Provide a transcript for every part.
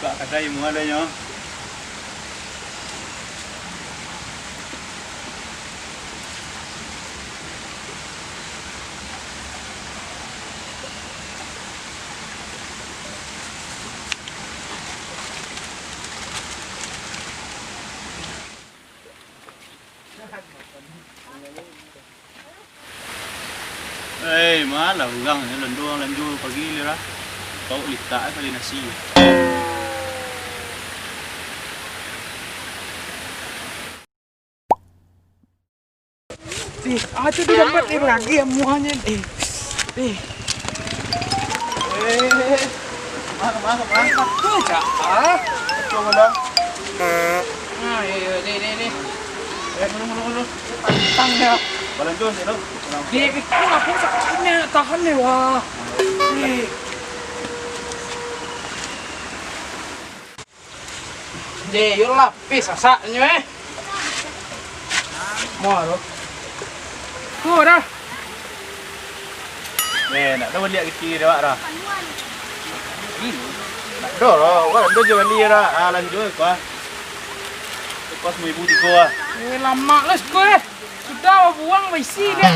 Kak kata imu adanya. Malah ulang lần dua pagi lira. Kau lita kali nasi. Aja di tempat ini lagi semuanya. Masuk. Tuh cak. Coba dong. Nah, ini. Mulu. Pantang ya. Balan tuh, sih lo. Aku sakitnya tahan nih wah. Yuk lapis asaknya mau lo. Dah. Nak tahu lihat kecil dia dah. Nak dah, kau dah jual dia dah. Lanjut kau. Kau semua ibu tiga. Lama lah kau. Sudah buang besi dia.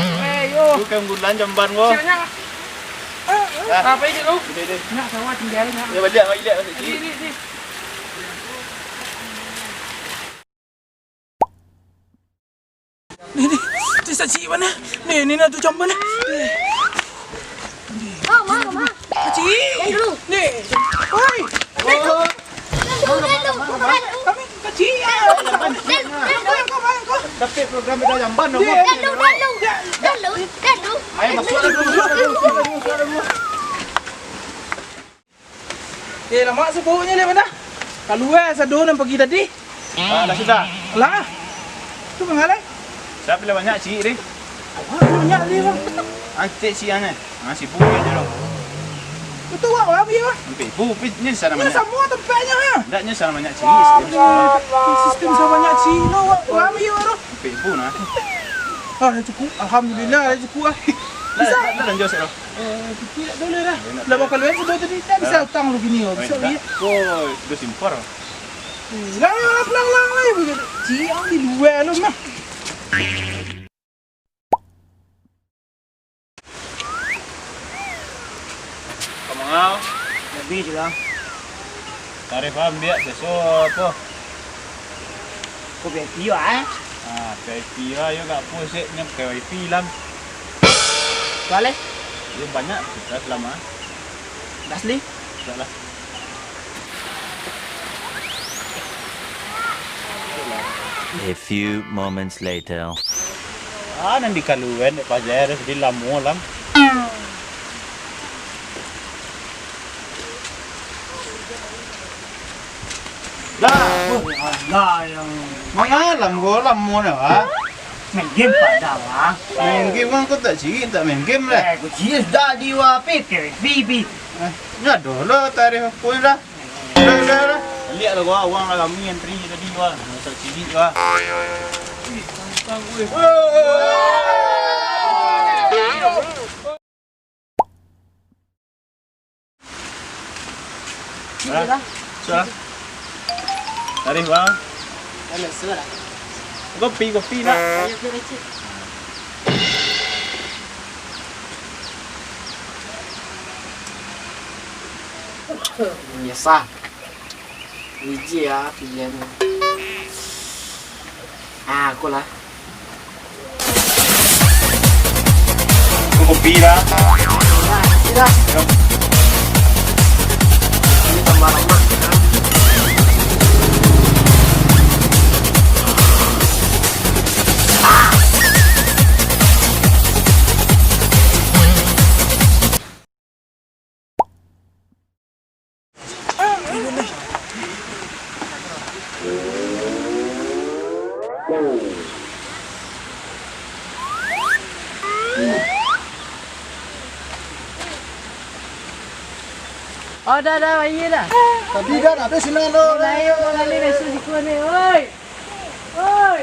Yo. Kau kan bulan jamban kau. Apa ini lu? Ini. Nak sawah tinggal nak. Dia balik masuk sini. Ni. Ni saji mana? Ni nak tu jam mana? Ma. Saji. Dulu. Ni. Oi. Kami saji. Tapi program itu jamban dong. Dulu. Ayo masuk dulu. Lama sebutnya dia mana? Keluar sado yang pergi tadi. Dah sudah. Lah. Tu mengalah. Siapa bila banyak cik ni? Banyak dia bang. Antik cik ana. Sibuk aja dong. Betul apa dia bang? Sampai ibu ni sana Ini banyak. semua tempatnya ha. Ndaknya sana banyak cik Sistem sama banyak Cina apa dia bang? Sampai ibu nah. Dah cukup. Alhamdulillah dah cukup ah. Dah lanjut sih loh. Cukup boleh dah. Lah bakal luar sebab tadi tak bisa utang lu gini oh. Bisa dia. Kau dah simpar. Lah pulang lah begitu. Cik di luar lu mah. Kamangau. Lebih je lah. Tarif ambil besok apa? Kau berhenti ah. PIP lah, you kat pun set ni PIP lam. Boleh? Dia banyak, kita selama. Asli? Tak lah. A few moments later. Nanti kaluan di pasar di lamu lam. Lah yang Mengalam gua lamu ni wah. main game pada wah. Main game kan kau tak ciri, tak main game lah. Aku ciri dah di wah PPP. Ya dulu tarif pun dah. Dah. Lihat lah gua uang lah kami entry tadi wah. Tak ciri wah. Sudah. Tarif wah. Kopi nak. Biasa. Biji ya pilihan. Aku lah. Kopi dah. Tidak. Ini tambah lemak. Oh, dah, iya dah. Tadi kan ada sinan lo. Ayo, kali besok siku ni, oi. Oi.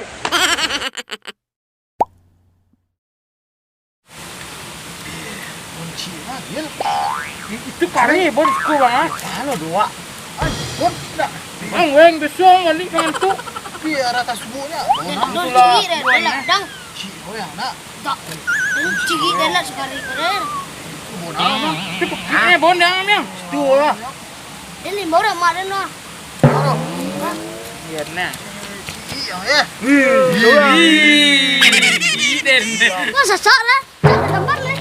Kunci lagi ya. Itu kali bos siku bang. Halo dua. Bot dah. Bang, weng besok kali ngantuk. Biar atas subuhnya. Don cigi dah, dah dang. Cik goyang nak. Tak. Cigi dah lah sekali keren. Ini bondang yang. Itu lah. Ini baru mak dah lah. Biar nah. Ya. Masa sak lah. Jangan gambar lah.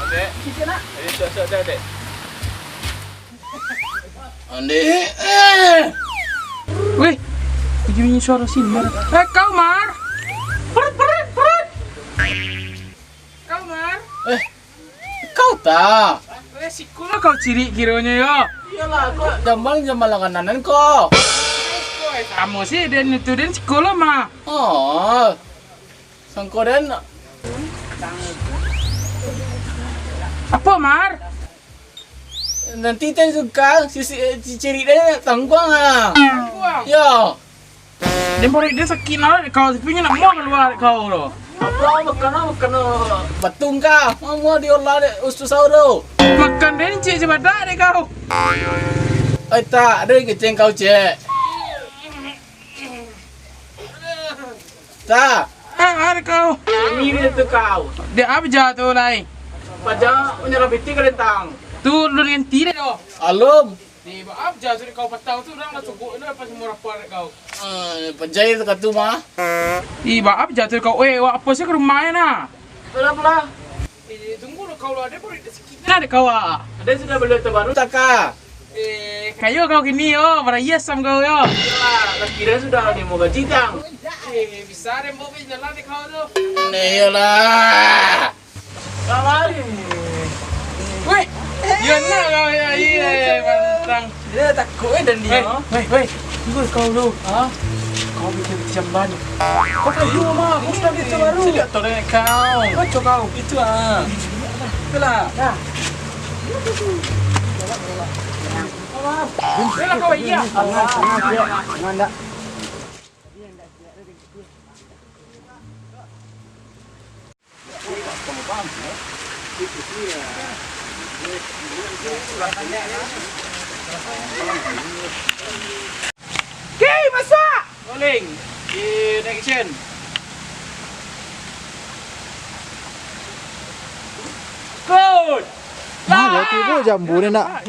Adek. Cok adek. Ande. Weh, begini suara sini. Kau Mar. Perut. Kau Mar. Kau tak. Siku lah kau ciri kiranya yo. Iyalah, kau jambal langganan kok. Kamu sih dan itu dan sekolah mah. Oh. Sangkodan. Apa Mar? Nanti teh suka ciri dia tangguang ah. Buang. Ya. Dia boleh dia sakit lah kau punya nak mau keluar kau lo. Apa makan batung kah? Mau diolah usus sauro. Makan dia ni cik cepat dah deh kau. Tak, ada yang keceng kau cek. Tak. Ada kau. Ini dia tu kau. Dia apa jatuh lai? Pajak menyerah biti kerentang. Tu lu dengan tidak doh. Alum. Di apa jatuh kau patau tu orang dah cukup dah pas murah par kau. Pajai tu katu mah. Di apa jatuh kau? Apa sih ke rumahnya nah? Berapa? Tunggu lo kau lo ada boleh sekitar ada kau ah. Ada sudah beli terbaru tak kah? Kayu kau gini yo, berayas sam kau yo. Iyalah, kira sudah ni mau gaji tang. Bisa deh mau jalan di kau tu. Iyalah. Kamari. Weh, ya nak kau ya iya bantang. Dia takut dan dia. Weh, tunggu kau dulu. Ah, kau bikin jamban. Kau kayu mah, kau sudah bikin baru. Tidak tahu dengan kau. Kau kau. Itu ah. Itulah. Dah. Bila kau iya. Nanda. Okey, masak. Rolling. In action. Good. Ada tipu jambu ni nak.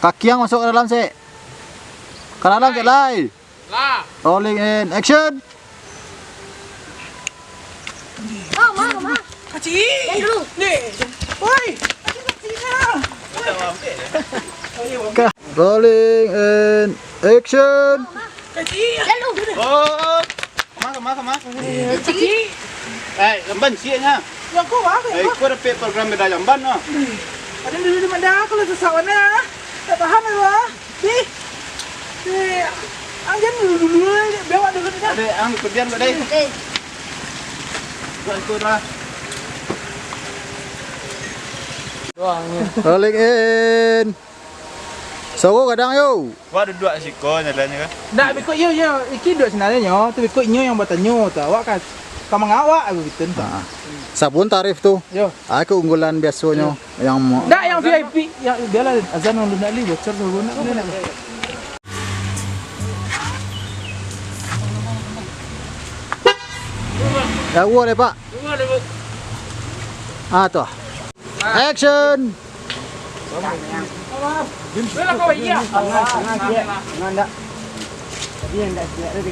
Kaki yang masuk ke dalam sih. Ke dalam ke lai. Lah. Rolling in action. Mak. Kacik. Yang dulu. Ni. Oi. Rolling in action. Kacik. Yang dulu. Oh. Kemana? Kacik. Jamban siap nya. Yang kau apa? Kau ada program beda jamban no. Ada dulu di mana kalau susah mana? Tak tahan lah. Di. Angin dulu bawa dulu ni. Ada ang kerjaan kat dai. Okey. Buat ikut lah. Rolling in. Sawo kadang yo. Kau ada dua siko nyalanya kan? Tak ikut yo. Iki duk sebenarnya tu ikut nyo yang bertanya tu. Awak kan kau mengawak aku betul tak? Sabun tarif tu. Yo. Keunggulan biasanya yang Tak yang VIP yang biarlah azan orang nak li bocor tu nak. Ya gua deh, Pak. Tu. Action. Bila kau iya. Nanda. Tadi yang dah siap dah.